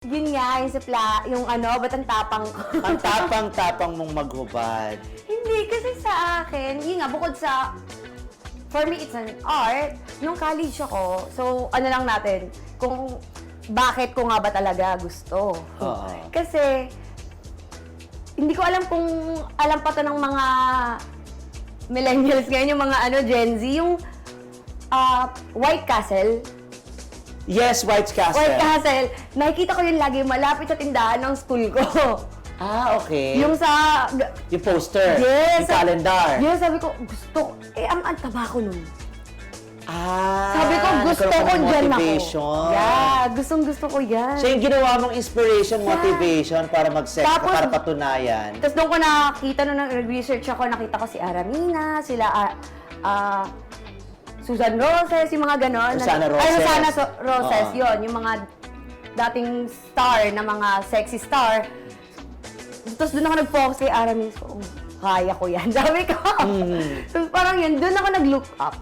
Yun nga, yung ano, ba't ang tapang ko? Ang tapang-tapang mong maghubad. Hindi, kasi sa akin, yun nga, bukod sa, for me, it's an art. Nung college ako, so ano lang natin, kung bakit ko nga ba talaga gusto. Oo. Kasi, hindi ko alam kung alam pa to ng mga millennials ngayon, yung mga ano, Gen Z, yung White Castle. Yes, White Castle. White Castle, nakikita ko yun lagi malapit sa tindahan ng school ko. Ah, okay. Yung sa... Yung poster. Yes! Yung calendar. Yes, sabi ko, gusto ko. Ang taba ko nun. Ah, Sabi ko, gusto nagkaroon ko ka ng dyan ako. motivation. Yeah, gusto ko yan. Siya yung ginawa mong inspiration, Yeah. motivation para mag-sex ka, Tapos, para patunayan. Tapos doon ko nakita, nung nag-research ako, nakita ko si Aramina, sila Susan Roses, yung mga ganon. Rosana Roses. Ay, Rosana Roses, Oo. yun. Yung mga dating star na mga sexy star. Tapos doon ako nag-focus kay Aramina. So, kaya ko yan. Sabi ko. Tapos parang yun, doon ako nag-look up.